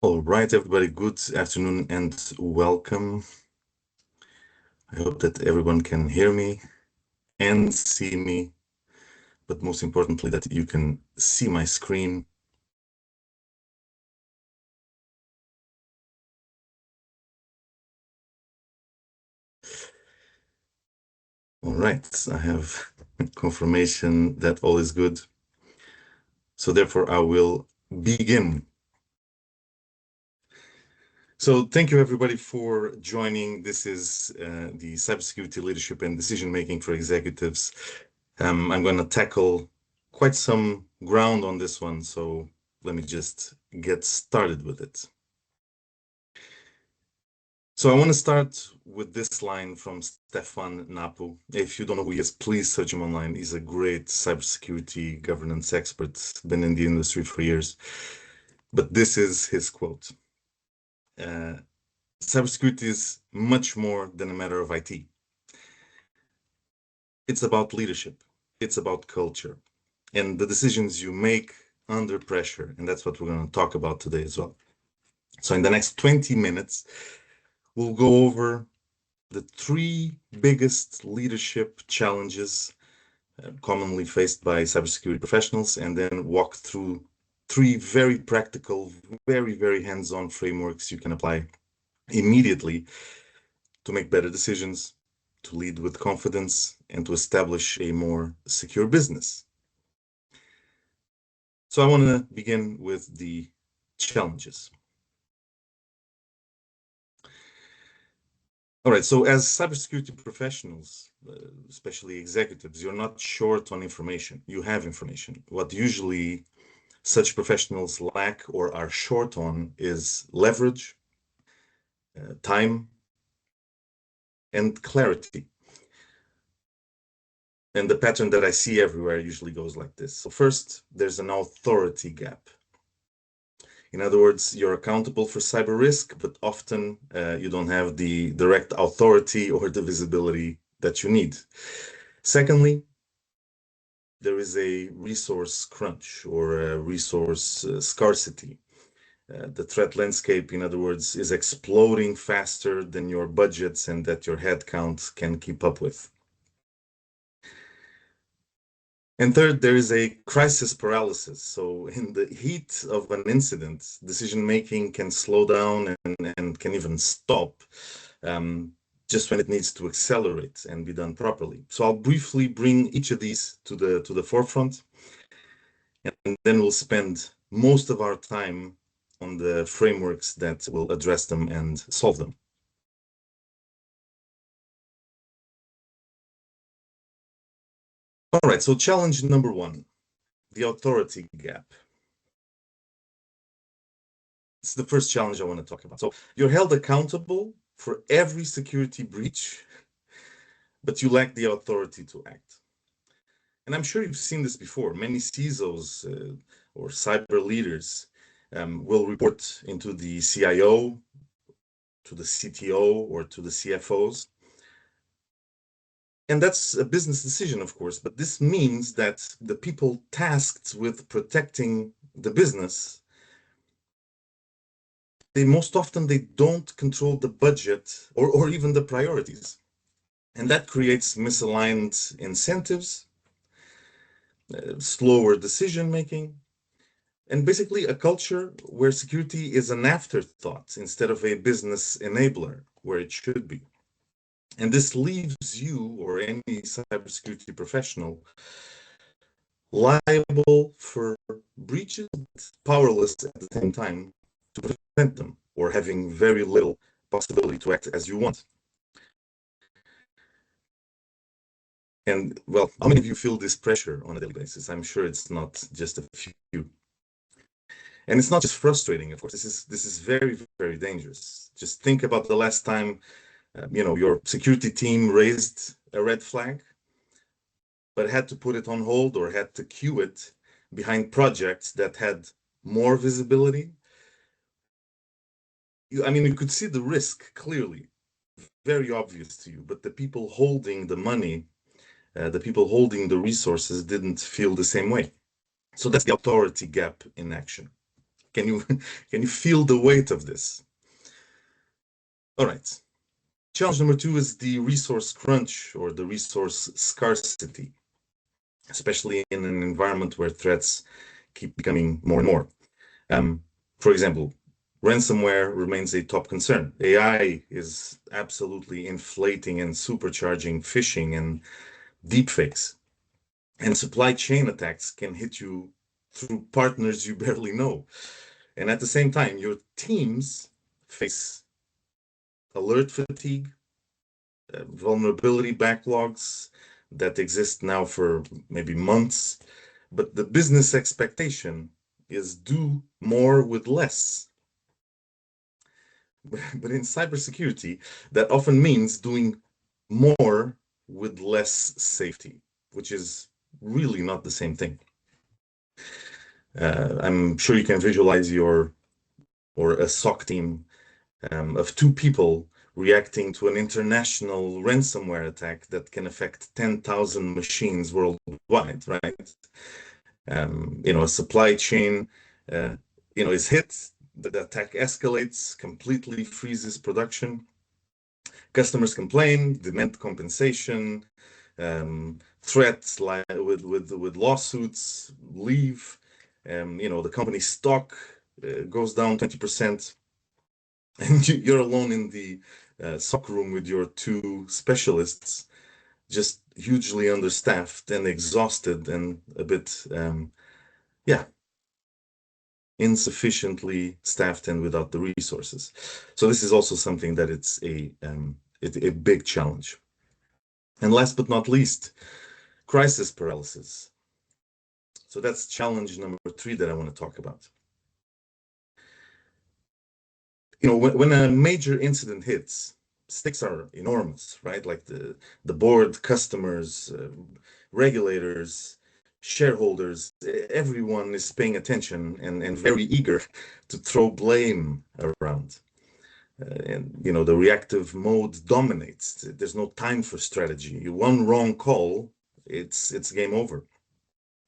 All right, everybody, good afternoon and welcome. I hope that everyone can hear me and see me, but most importantly, that you can see my screen. All right, I have confirmation that all is good. So therefore, I will begin. So thank you, everybody, for joining. This is the Cybersecurity Leadership and Decision Making for Executives. I'm going to tackle quite some ground on this one, so let me just get started with it. So I want to start with this line from Stefan Napu. If you don't know who he is, please search him online. He's a great cybersecurity governance expert, been in the industry for years. But this is his quote. Cybersecurity is much more than a matter of IT. It's about leadership. It's about culture and the decisions you make under pressure. And that's what we're going to talk about today as well. So in the next 20 minutes, we'll go over the three biggest leadership challenges commonly faced by cybersecurity professionals, and then walk through three very practical, very hands-on frameworks you can apply immediately to make better decisions, to lead with confidence, and to establish a more secure business. So I want to begin with the challenges. All right, so as cybersecurity professionals, especially executives, you're not short on information. You have information. What usually such professionals lack or are short on is leverage, time, and clarity. And the pattern that I see everywhere usually goes like this. So first, there's an authority gap. In other words, you're accountable for cyber risk, but often you don't have the direct authority or the visibility that you need. Secondly, there is a resource crunch or a resource scarcity. The threat landscape, in other words, is exploding faster than your budgets and that your headcount can keep up with. And third, there is a crisis paralysis. So in the heat of an incident, decision-making can slow down and can even stop just when it needs to accelerate and be done properly. So I'll briefly bring each of these to the forefront, and then we'll spend most of our time on the frameworks that will address them and solve them. All right, so challenge number one, the authority gap. It's the first challenge I want to talk about. So you're held accountable for every security breach, but you lack the authority to act. And I'm sure you've seen this before. Many CISOs or cyber leaders will report into the CIO, to the CTO, or to the CFOs. And that's a business decision, of course, but this means that the people tasked with protecting the business, most often they don't control the budget or even the priorities. And that creates misaligned incentives, slower decision making, and basically a culture where security is an afterthought instead of a business enabler where it should be. And this leaves you or any cybersecurity professional liable for breaches, powerless at the same time to prevent them, or having very little possibility to act as you want. And well, how many of you feel this pressure on a daily basis? I'm sure it's not just a few. And it's not just frustrating, of course. This is very dangerous. Just think about the last time, your security team raised a red flag, but had to put it on hold or had to queue it behind projects that had more visibility. You could see the risk clearly, very obvious to you, but the people holding the money, the people holding the resources didn't feel the same way. So that's the authority gap in action. Can you can you feel the weight of this? All right. Challenge number two is the resource crunch or the resource scarcity, especially in an environment where threats keep becoming more and more. For example, ransomware remains a top concern. AI is absolutely inflating and supercharging phishing and deepfakes. And supply chain attacks can hit you through partners you barely know. And at the same time, your teams face alert fatigue, vulnerability backlogs that exist now for maybe months. But the business expectation is do more with less. But in cybersecurity, that often means doing more with less safety, which is really not the same thing. I'm sure you can visualize your or a SOC team of two people reacting to an international ransomware attack that can affect 10,000 machines worldwide, right? A supply chain, is hit, the attack escalates, completely freezes production. Customers complain, demand compensation, threats like with lawsuits, leave. The company stock goes down 20%, and you're alone in the SOC room with your two specialists, just hugely understaffed and exhausted and a bit, insufficiently staffed and without the resources. So this is also something that it's a big challenge. And last but not least, crisis paralysis. So that's challenge number three that I want to talk about. When a major incident hits, stakes are enormous, right? Like the board, customers, regulators, shareholders, everyone is paying attention and very eager to throw blame around. The reactive mode dominates. There's no time for strategy. One wrong call, it's game over.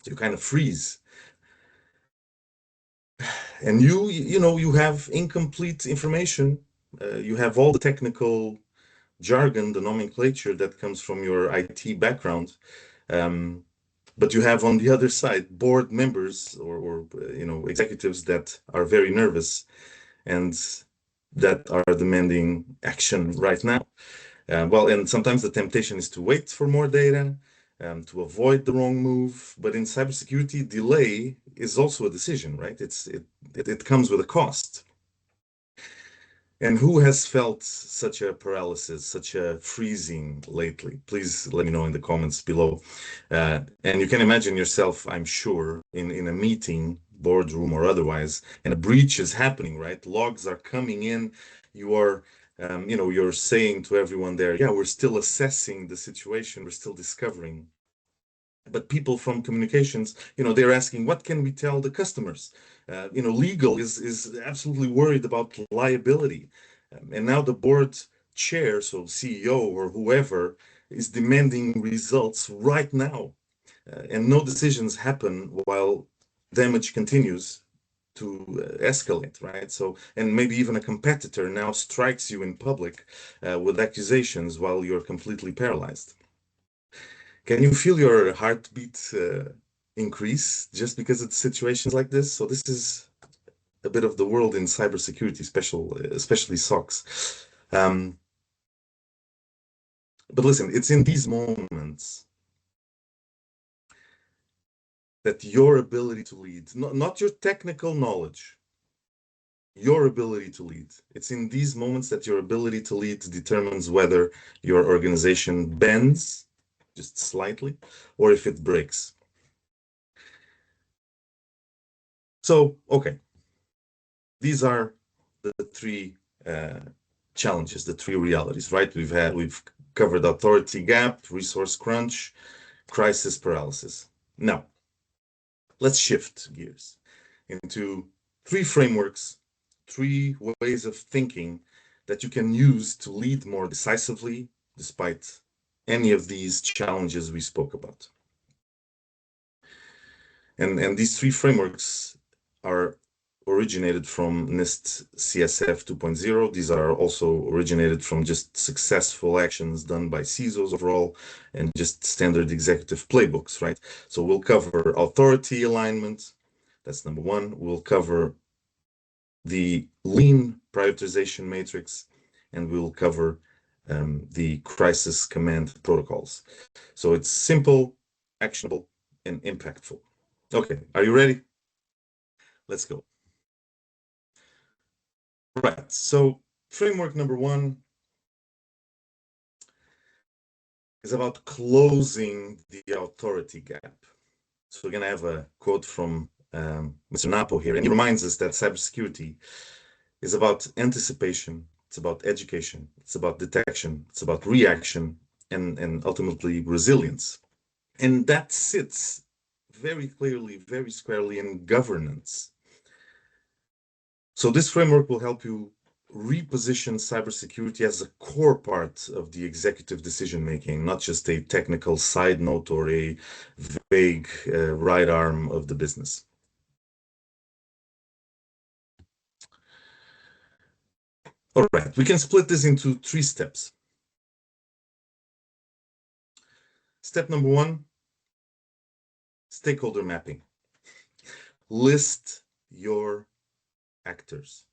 You kind of freeze, and you have incomplete information. You have all the technical jargon, the nomenclature that comes from your IT background. But you have on the other side board members or executives that are very nervous and that are demanding action right now. And sometimes the temptation is to wait for more data, to avoid the wrong move. But in cybersecurity, delay is also a decision, right? It comes with a cost. And who has felt such a paralysis, such a freezing lately? Please let me know in the comments below. And you can imagine yourself, I'm sure, in a meeting, boardroom or otherwise, and a breach is happening, right? Logs are coming in. You're saying to everyone there, yeah, we're still assessing the situation. We're still discovering. But people from communications, they're asking, what can we tell the customers? Legal is absolutely worried about liability. And now the board chair, so CEO or whoever, is demanding results right now. And no decisions happen while damage continues to escalate, right? So, and maybe even a competitor now strikes you in public with accusations while you're completely paralyzed. Can you feel your heartbeat increase just because of situations like this? So this is a bit of the world in cybersecurity, especially SOCs. But listen, it's in these moments that your ability to lead, not your technical knowledge, your ability to lead. It's in these moments that your ability to lead determines whether your organization bends just slightly or if it breaks. So, okay, these are the three challenges, the three realities, right? We've covered authority gap, resource crunch, crisis paralysis. Now, let's shift gears into three frameworks, three ways of thinking that you can use to lead more decisively despite any of these challenges we spoke about. And these three frameworks are originated from NIST CSF 2.0. These are also originated from just successful actions done by CISOs overall and just standard executive playbooks, right? So we'll cover authority alignment. That's number one. We'll cover the lean prioritization matrix, and we'll cover the crisis command protocols. So it's simple, actionable, and impactful. Okay, are you ready? Let's go. Right, so framework number one is about closing the authority gap. So we're going to have a quote from Mr. Napo here, and he reminds us that cybersecurity is about anticipation, it's about education, it's about detection, it's about reaction, and ultimately resilience. And that sits very clearly, very squarely in governance. So this framework will help you reposition cybersecurity as a core part of the executive decision-making, not just a technical side note or a vague right arm of the business. All right, we can split this into 3 steps. Step number 1, stakeholder mapping. List your actors.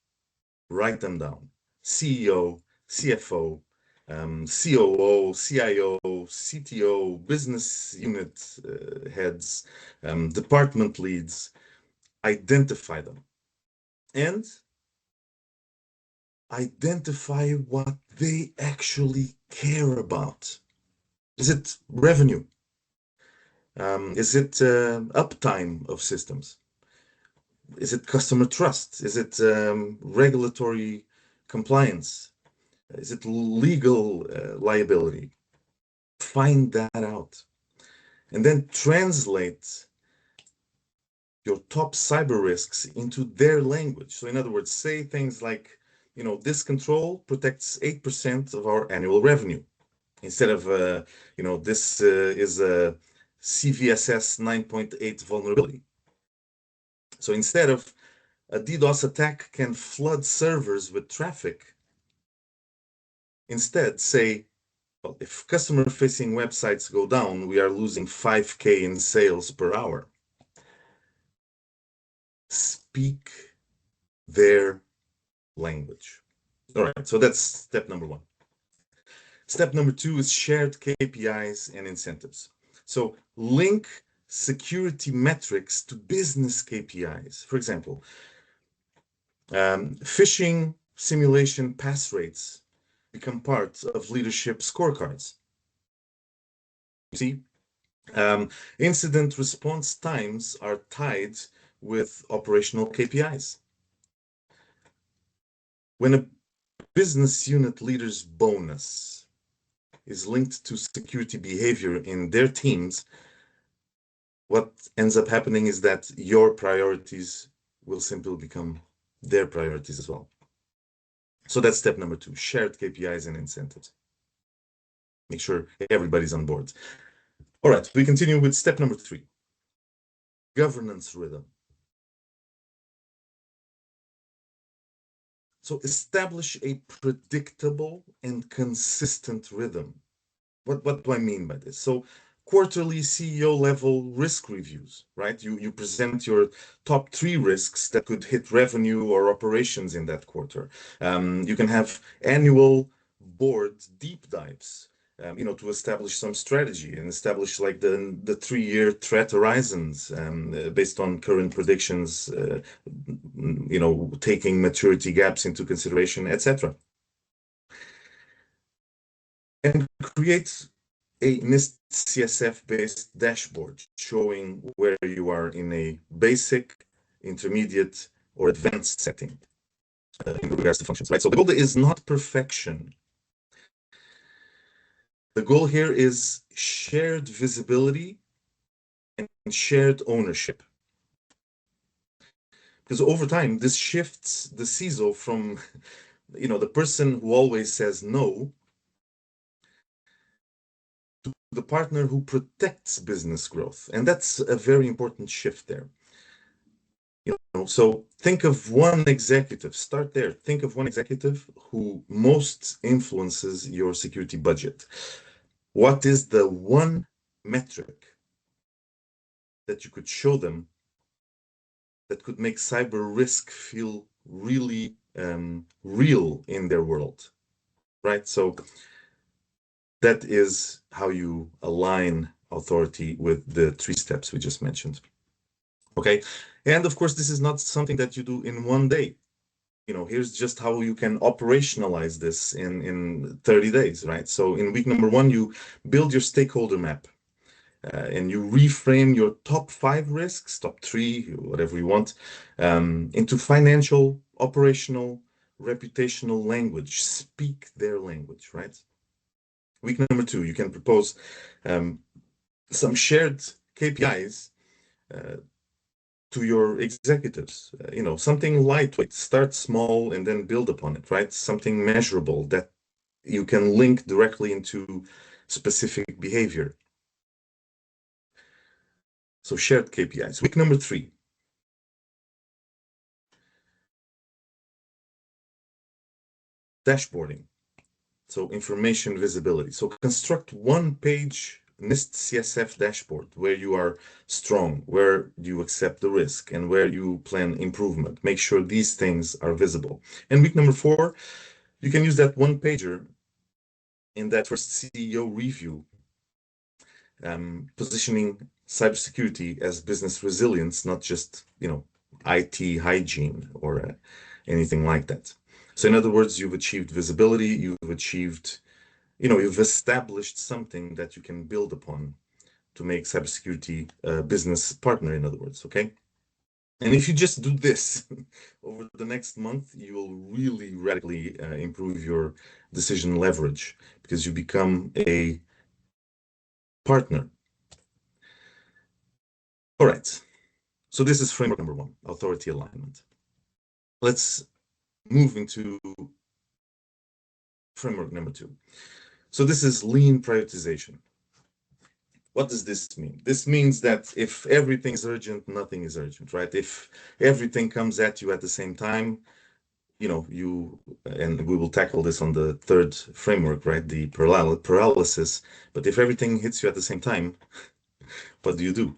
Write them down. CEO, CFO, COO, CIO, CTO, business unit heads, department leads. Identify them. And identify what they actually care about. Is it revenue? Is it uptime of systems? Is it customer trust? Is it regulatory compliance? Is it legal liability? Find that out. And then translate your top cyber risks into their language. So in other words, say things like, this control protects 8% of our annual revenue. Instead of, this is a CVSS 9.8 vulnerability. So instead of a DDoS attack can flood servers with traffic, instead say, well, if customer-facing websites go down, we are losing 5K in sales per hour. Speak their language. All right, so that's step number 1. Step number 2 is shared KPIs and incentives. So link security metrics to business KPIs. For example, phishing simulation pass rates become part of leadership scorecards. You see, incident response times are tied with operational KPIs. When a business unit leader's bonus is linked to security behavior in their teams, what ends up happening is that your priorities will simply become their priorities as well. So that's step number 2, shared KPIs and incentives. Make sure everybody's on board. All right, we continue with step number 3, governance rhythm. So establish a predictable and consistent rhythm. What do I mean by this? So quarterly CEO level risk reviews, right? You present your top 3 risks that could hit revenue or operations in that quarter. You can have annual board deep dives, to establish some strategy and establish like the 3-year threat horizons based on current predictions, taking maturity gaps into consideration, etc. And create a NIST CSF-based dashboard showing where you are in a basic, intermediate, or advanced setting in regards to functions, right? So the goal is not perfection. The goal here is shared visibility and shared ownership. Because over time, this shifts the CISO from, the person who always says no to the partner who protects business growth. And that's a very important shift there. So think of one executive, start there. Think of one executive who most influences your security budget. What is the one metric that you could show them that could make cyber risk feel really real in their world, right? So that is how you align authority with the 3 steps we just mentioned. Okay. And of course, this is not something that you do in one day. Here's just how you can operationalize this in 30 days, right? So in week number 1, you build your stakeholder map. And you reframe your top 5 risks, top 3, whatever you want, into financial, operational, reputational language. Speak their language, right? Week number 2, you can propose some shared KPIs to your executives. Something lightweight. Start small and then build upon it, right? Something measurable that you can link directly into specific behavior. So shared KPIs. Week number 3. Dashboarding. So information visibility. So construct one-page NIST CSF dashboard where you are strong, where you accept the risk, and where you plan improvement. Make sure these things are visible. And week number 4, you can use that one-pager in that first CEO review, positioning cybersecurity as business resilience, not just, IT hygiene or anything like that. So in other words, you've achieved visibility, you've established something that you can build upon to make cybersecurity a business partner, in other words, okay? And if you just do this over the next month, you will really radically improve your decision leverage because you become a partner. All right. So this is framework number 1, authority alignment. Let's move into framework number 2. So this is lean prioritization. What does this mean? This means that if everything is urgent, nothing is urgent, right? If everything comes at you at the same time, and we will tackle this on the 3rd framework, right? The paralysis. But if everything hits you at the same time, what do you do?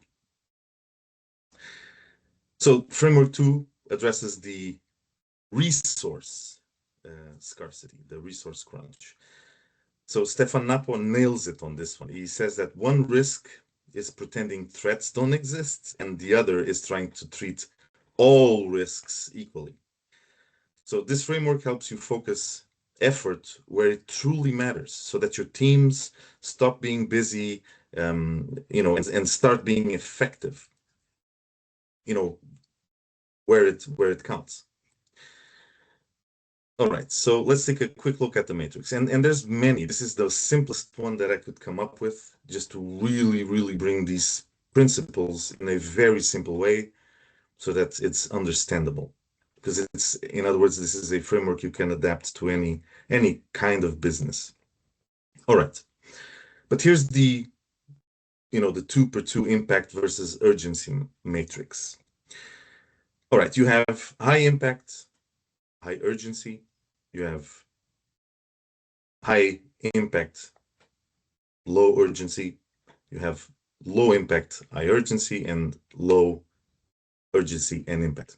So framework 2 addresses the resource scarcity, the resource crunch. So Stefan Napo nails it on this one. He says that one risk is pretending threats don't exist, and the other is trying to treat all risks equally. So this framework helps you focus effort where it truly matters, so that your teams stop being busy, and start being effective, where it counts. All right, so let's take a quick look at the matrix. And there's many. This is the simplest one that I could come up with, just to really, really bring these principles in a very simple way so that it's understandable. Because in other words, this is a framework you can adapt to any kind of business. All right. But here's the 2x2 impact versus urgency matrix. All right, you have high impact, high urgency. You have high impact, low urgency. You have low impact, high urgency, and low urgency and impact.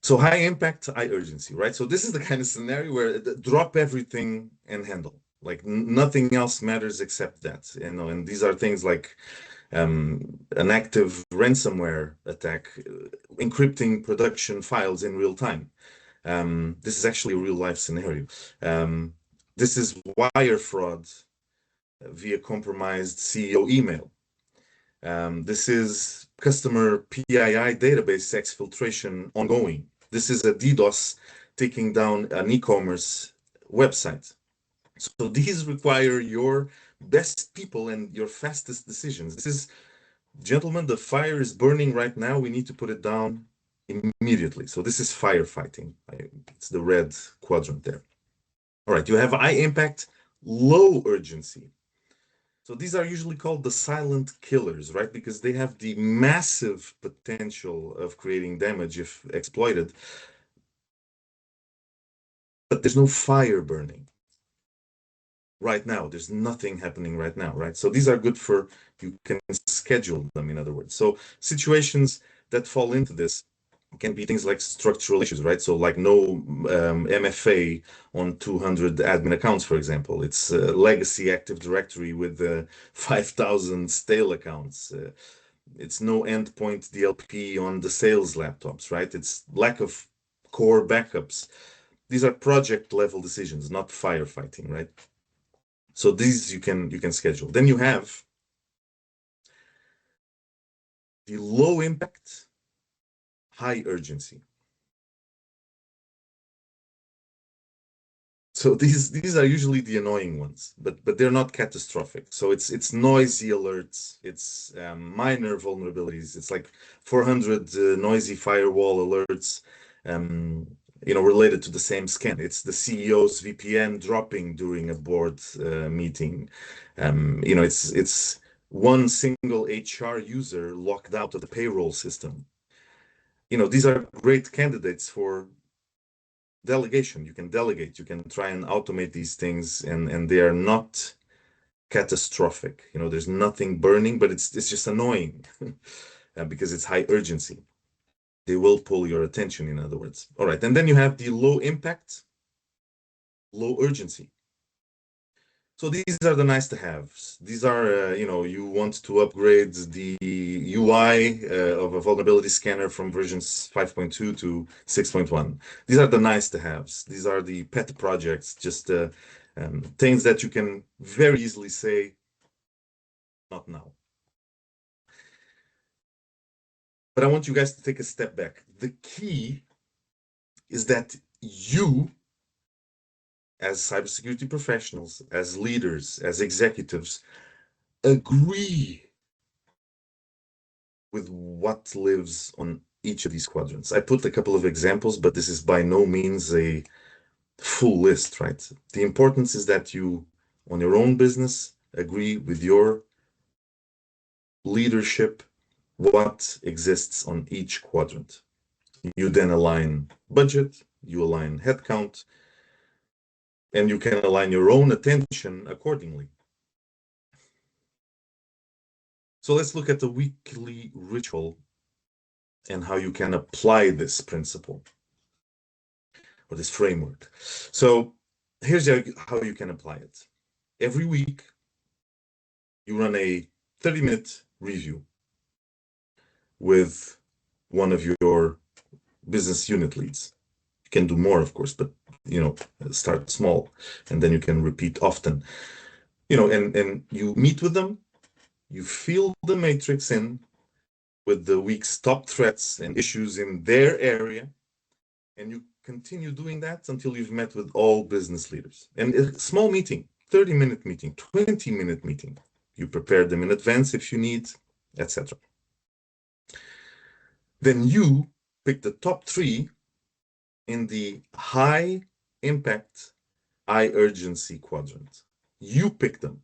So high impact, high urgency, right? So this is the kind of scenario where drop everything and handle. Like nothing else matters except that, and these are things like an active ransomware attack, encrypting production files in real time. This is actually a real life scenario. This is wire fraud via compromised CEO email. This is customer PII database exfiltration ongoing. This is a DDoS taking down an e-commerce website. So these require your best people and your fastest decisions. This is, gentlemen, the fire is burning right now. We need to put it down immediately. So this is firefighting. It's the red quadrant there. All right, you have high impact, low urgency. So these are usually called the silent killers, right? Because they have the massive potential of creating damage if exploited, but there's no fire burning right now. There's nothing happening right now, right? So these are good for, you can schedule them, in other words. So situations that fall into this can be things like structural issues, right? So like no MFA on 200 admin accounts, for example. It's a legacy Active Directory with 5,000 stale accounts. It's no endpoint DLP on the sales laptops, right? It's lack of core backups. These are project level decisions, not firefighting, right? So these you can schedule. Then you have the low impact, high urgency. So these are usually the annoying ones, but they're not catastrophic. So it's noisy alerts, it's minor vulnerabilities. It's like 400 noisy firewall alerts, um, related to the same scan. It's the CEO's VPN dropping during a board meeting. It's one single HR user locked out of the payroll system. These are great candidates for delegation. You can delegate, you can try and automate these things, and they are not catastrophic. There's nothing burning, but it's just annoying because it's high urgency. They will pull your attention, in other words. All right, and then you have the low impact, low urgency. So these are the nice to haves. These are, you want to upgrade the UI of a vulnerability scanner from versions 5.2 to 6.1. These are the nice to haves. These are the pet projects, just things that you can very easily say, not now. But I want you guys to take a step back. The key is that you, as cybersecurity professionals, as leaders, as executives, agree with what lives on each of these quadrants. I put a couple of examples, but this is by no means a full list, right? The importance is that you, on your own business, agree with your leadership what exists on each quadrant. You then align budget, you align headcount, and you can align your own attention accordingly. So let's look at the weekly ritual and how you can apply this principle or this framework. So here's how you can apply it. Every week, you run a 30-minute review with one of your business unit leads. You can do more, of course, but start small, and then you can repeat often. And you meet with them, you fill the matrix in with the week's top threats and issues in their area, and you continue doing that until you've met with all business leaders. And a small meeting, 30-minute meeting, 20-minute meeting. You prepare them in advance if you need, etc. Then you pick the top 3 in the high impact, high urgency quadrant. You pick them.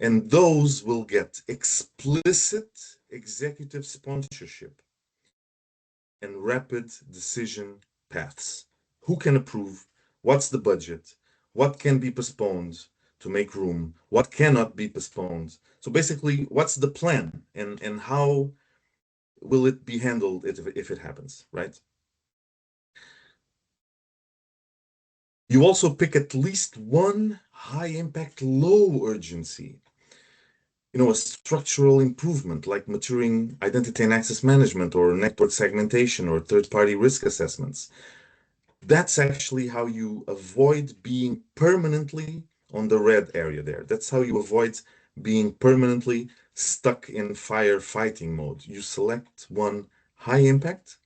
And those will get explicit executive sponsorship and rapid decision paths. Who can approve? What's the budget? What can be postponed to make room? What cannot be postponed? So basically, what's the plan, and how will it be handled if it happens, right? You also pick at least one high impact, low urgency. A structural improvement like maturing identity and access management or network segmentation or third-party risk assessments. That's actually how you avoid being permanently on the red area there. That's how you avoid being permanently stuck in firefighting mode. You select one high impact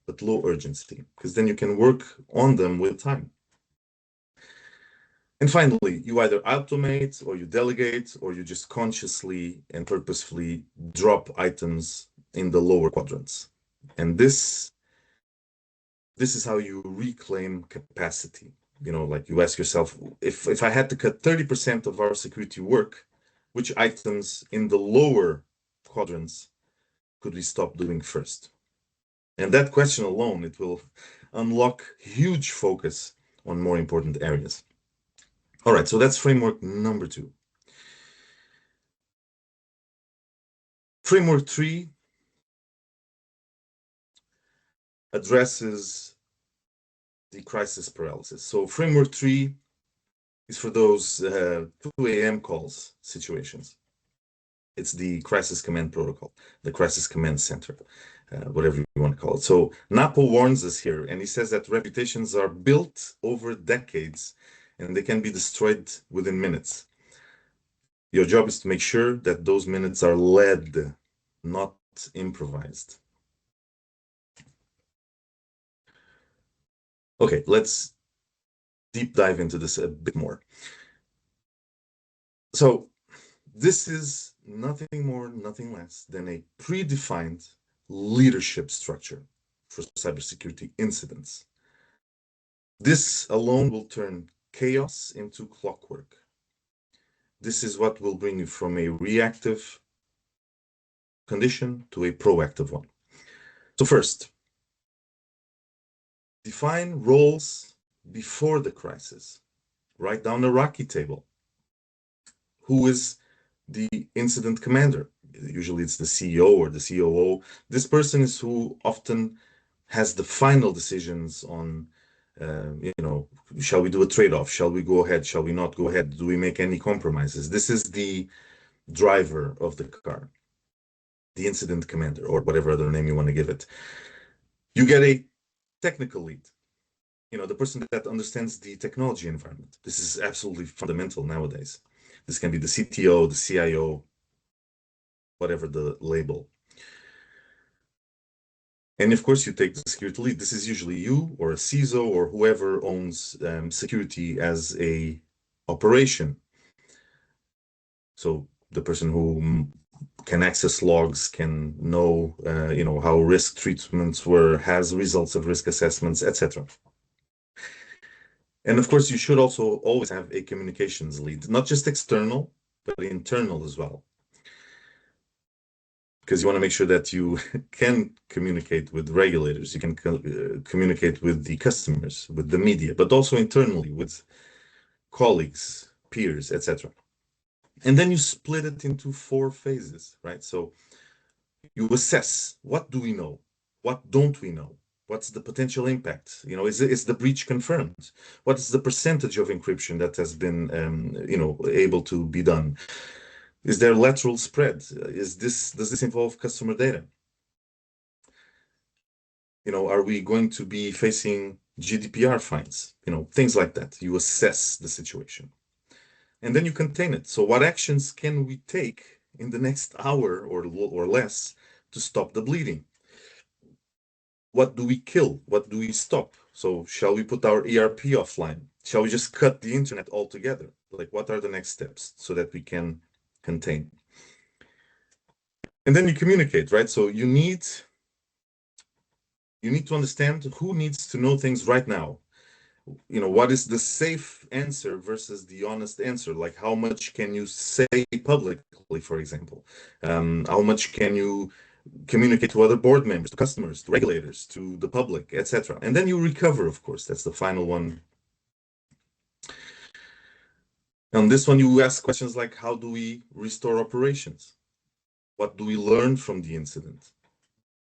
but low urgency, because then you can work on them with time. And finally, you either automate or you delegate, or you just consciously and purposefully drop items in the lower quadrants. And this is how you reclaim capacity. Like you ask yourself, if I had to cut 30% of our security work which items in the lower quadrants could we stop doing first? And that question alone, it will unlock huge focus on more important areas. All right, so that's framework number 2. Framework 3 addresses the crisis paralysis. So framework 3 is for those 2 a.m. calls situations. It's the crisis command protocol, the crisis command center, whatever you want to call it. So Napo warns us here, and he says that reputations are built over decades and they can be destroyed within minutes. Your job is to make sure that those minutes are led, not improvised. Okay, let's deep dive into this a bit more. So this is nothing more, nothing less than a predefined leadership structure for cybersecurity incidents. This alone will turn chaos into clockwork. This is what will bring you from a reactive condition to a proactive one. So first, define roles before the crisis. Write down a Rocky table. Who is the incident commander? Usually it's the CEO or the COO. This person is who often has the final decisions on, shall we do a trade-off? Shall we go ahead? Shall we not go ahead? Do we make any compromises? This is the driver of the car, the incident commander, or whatever other name you want to give it. You get a technical lead, the person that understands the technology environment. This is absolutely fundamental nowadays. This can be the CTO, the CIO, whatever the label. And of course, you take the security lead. This is usually you or a CISO or whoever owns security as a operation. So the person who can access logs, can know, how risk treatments were, has results of risk assessments, etc. And of course, you should also always have a communications lead, not just external, but internal as well. Because you want to make sure that you can communicate with regulators, you can communicate with the customers, with the media, but also internally with colleagues, peers, etc. And then you split it into 4 phases, right? So you assess, what do we know? What don't we know? What's the potential impact? Is the breach confirmed? What is the percentage of encryption that has been, able to be done? Is there lateral spread? Does this involve customer data? Are we going to be facing GDPR fines? Things like that. You assess the situation. And then you contain it. So what actions can we take in the next hour or less to stop the bleeding? What do we kill? What do we stop? So shall we put our ERP offline? Shall we just cut the internet altogether? Like, what are the next steps so that we can contain? And then you communicate, right? So you need to understand who needs to know things right now. What is the safe answer versus the honest answer? Like, how much can you say publicly, for example? How much can you communicate to other board members, to customers, to regulators, to the public, etc. And then you recover, of course. That's the final one. On this one, you ask questions like, how do we restore operations? What do we learn from the incident?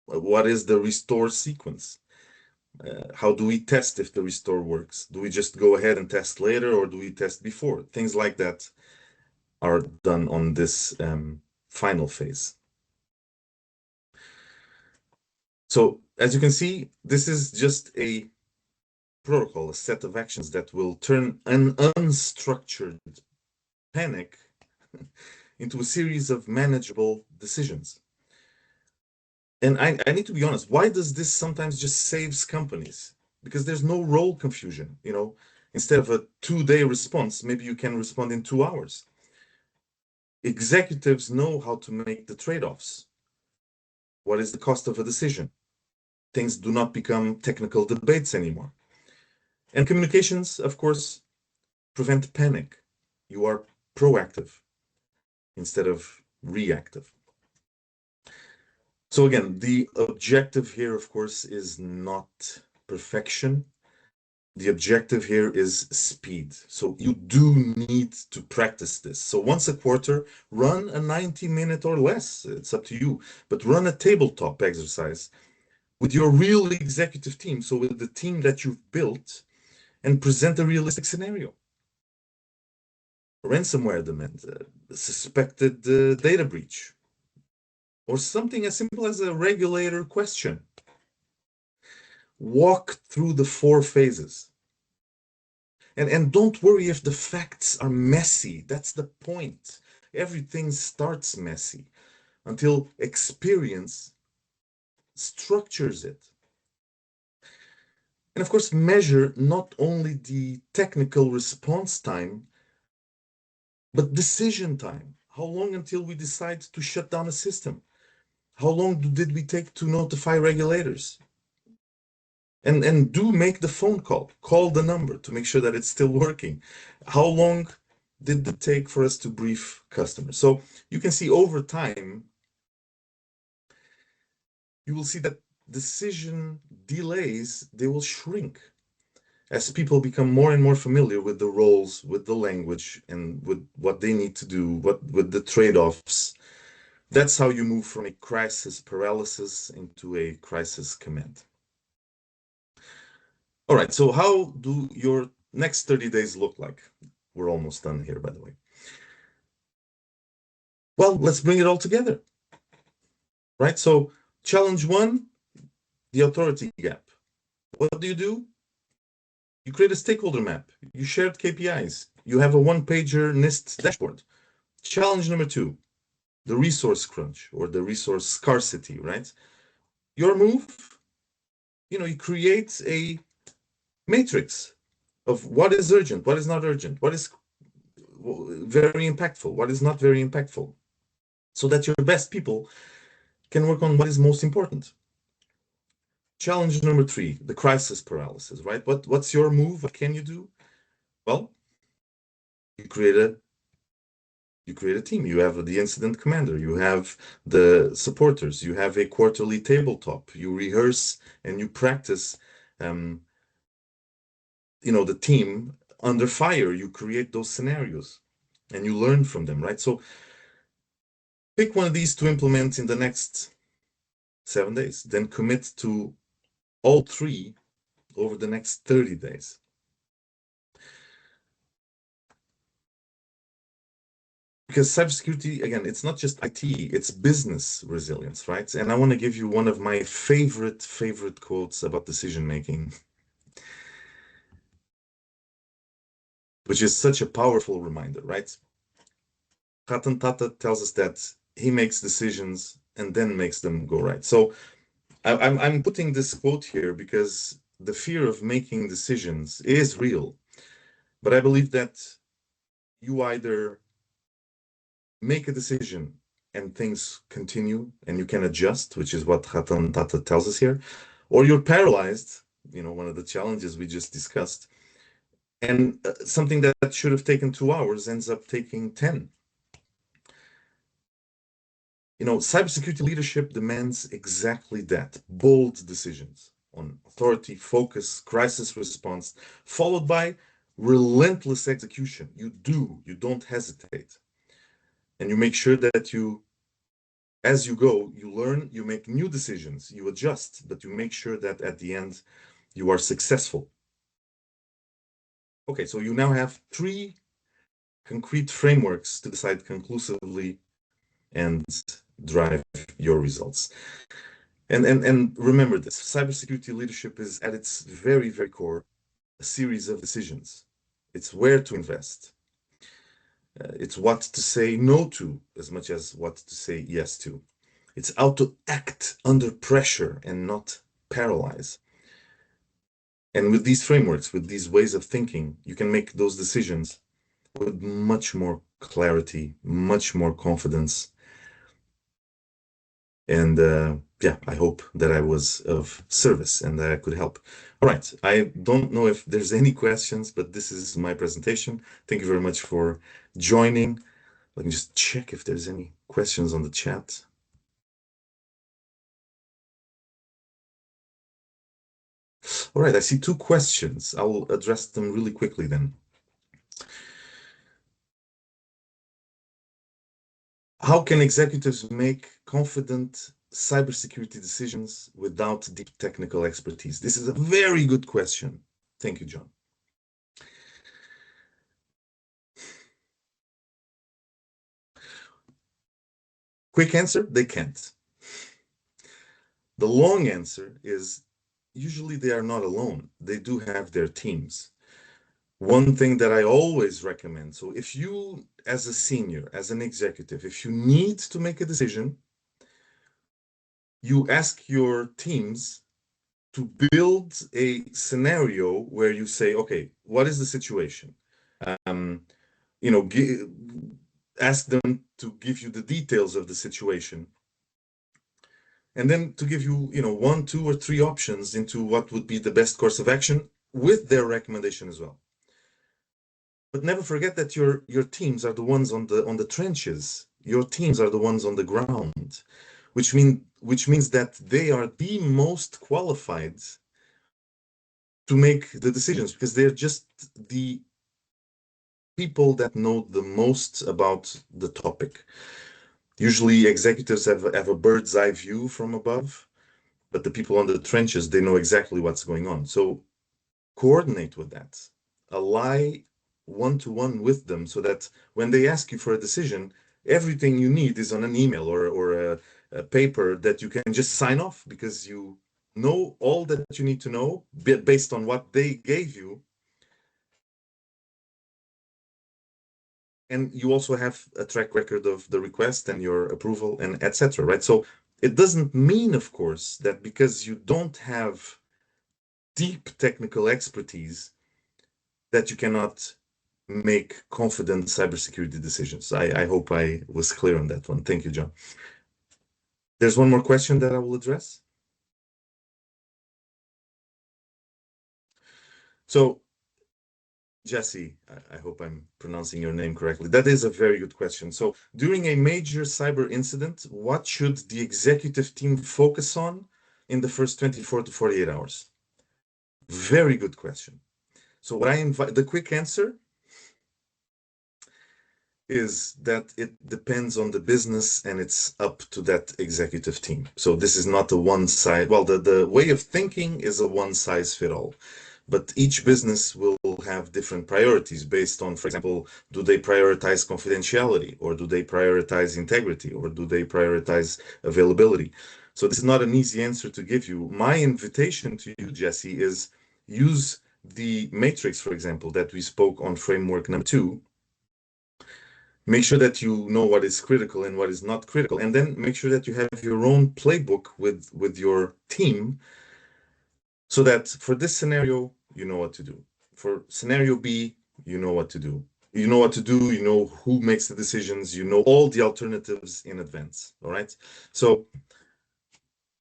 What is the restore sequence? How do we test if the restore works? Do we just go ahead and test later, or do we test before? Things like that are done on this final phase. So as you can see, this is just a protocol, a set of actions that will turn an unstructured panic into a series of manageable decisions. And I need to be honest, why does this sometimes just saves companies? Because there's no role confusion, Instead of a 2-day response, maybe you can respond in 2 hours. Executives know how to make the trade-offs. What is the cost of a decision? Things do not become technical debates anymore. And communications, of course, prevent panic. You are proactive. instead of reactive. So again, the objective here, of course, is not perfection. The objective here is speed. So you do need to practice this. So once a quarter, run a 90-minute or less. It's up to you. But run a tabletop exercise with your real executive team. So with the team that you've built, and present a realistic scenario. Ransomware demand, suspected data breach, or something as simple as a regulator question. Walk through the 4 phases. And don't worry if the facts are messy. That's the point. Everything starts messy until experience structures it. And of course, measure not only the technical response time, but decision time. How long until we decide to shut down a system? How long did we take to notify regulators? And do make the phone call. Call the number to make sure that it's still working. How long did it take for us to brief customers? So you can see over time, you will see that decision delays, they will shrink as people become more and more familiar with the roles, with the language, and with what they need to do, with the trade-offs. That's how you move from a crisis paralysis into a crisis command. All right, so how do your next 30 days look like? We're almost done here, by the way. Well, let's bring it all together, right? So challenge 1, the authority gap. What do? You create a stakeholder map. You shared KPIs. You have a one-pager NIST dashboard. Challenge number 2, the resource crunch or the resource scarcity, right? Your move, you create a matrix of what is urgent, what is not urgent, what is very impactful, what is not very impactful, so that your best people can work on what is most important. Challenge number 3, the crisis paralysis, right? What's your move? What can you do? Well, you create a team. You have the incident commander, you have the supporters, you have a quarterly tabletop, you rehearse and you practice the team under fire. You create those scenarios and you learn from them, right? So pick one of these to implement in the next 7 days, then commit to all 3 over the next 30 days. Because cybersecurity, again, it's not just IT, it's business resilience, right? And I want to give you one of my favorite quotes about decision making, which is such a powerful reminder, right? Ratan Tata tells us that he makes decisions and then makes them go right. So I'm putting this quote here because the fear of making decisions is real. But I believe that you either make a decision and things continue and you can adjust, which is what Ratan Tata tells us here, or you're paralyzed, one of the challenges we just discussed, and something that should have taken 2 hours ends up taking 10. Cybersecurity leadership demands exactly that: bold decisions on authority, focus, crisis response, followed by relentless execution. You don't hesitate. And you make sure that as you go, you learn, you make new decisions, you adjust, but you make sure that at the end you are successful. Okay, so you now have 3 concrete frameworks to decide conclusively and drive your results. And remember this: cybersecurity leadership is at its very, very core a series of decisions. It's where to invest. It's what to say no to as much as what to say yes to. It's how to act under pressure and not paralyze. And with these frameworks, with these ways of thinking, you can make those decisions with much more clarity, much more confidence. And yeah, I hope that I was of service and that I could help. All right, I don't know if there's any questions, but this is my presentation. Thank you very much for joining. Let me just check if there's any questions on the chat. All right, I see two questions. I'll address them really quickly then. How can executives make confident cybersecurity decisions without deep technical expertise? This is a very good question. Thank you, John. Quick answer, they can't. The long answer is usually they are not alone. They do have their teams. One thing that I always recommend, so if you, as a senior, as an executive, if you need to make a decision, you ask your teams to build a scenario where you say, okay, what is the situation? You know, ask them to give you the details of the situation. And then to give you, you know, 1, 2, or 3 options into what would be the best course of action with their recommendation as well. But never forget that your teams are the ones on the trenches. Your teams are the ones on the ground, which means that they are the most qualified to make the decisions because they're just the people that know the most about the topic. Usually executives have a bird's eye view from above, but the people on the trenches, they know exactly what's going on. So coordinate with that. Ally one-to-one with them so that when they ask you for a decision, everything you need is on an email or a paper that you can just sign off because you know all that you need to know based on what they gave you. And you also have a track record of the request and your approval and etc. Right? So it doesn't mean, of course, that because you don't have deep technical expertise that you cannot make confident cybersecurity decisions. I hope I was clear on that one. Thank you, John. There's one more question that I will address. So, Jesse, I hope I'm pronouncing your name correctly. That is a very good question. So, during a major cyber incident, what should the executive team focus on in the first 24 to 48 hours? Very good question. So, what I invite, the quick answer is that it depends on the business and it's up to that executive team. So this is not a one size, well, the way of thinking is a one size fit all, but each business will have different priorities based on, for example, do they prioritize confidentiality or do they prioritize integrity or do they prioritize availability? So this is not an easy answer to give you. My invitation to you, Jesse, is use the matrix, for example, that we spoke on framework number 2. Make sure that you know what is critical and what is not critical, and then make sure that you have your own playbook with your team so that for this scenario, you know what to do. For scenario B, you know what to do. You know what to do, you know who makes the decisions, you know all the alternatives in advance, all right? So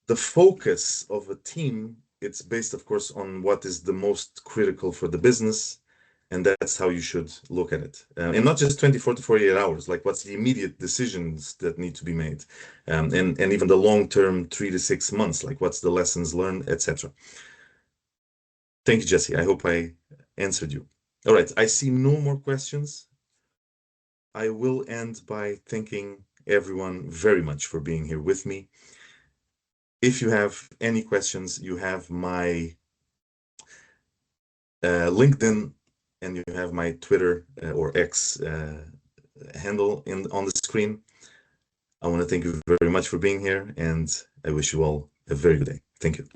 the focus of a team, it's based, of course, on what is the most critical for the business, and that's how you should look at it. And not just 24 to 48 hours, like what's the immediate decisions that need to be made, and even the long-term 3 to 6 months, like what's the lessons learned, etc. Thank you, Jesse. I hope I answered you. All right, I see no more questions. I will end by thanking everyone very much for being here with me. If you have any questions, you have my LinkedIn and you have my Twitter or X handle on the screen. I want to thank you very much for being here, and I wish you all a very good day. Thank you.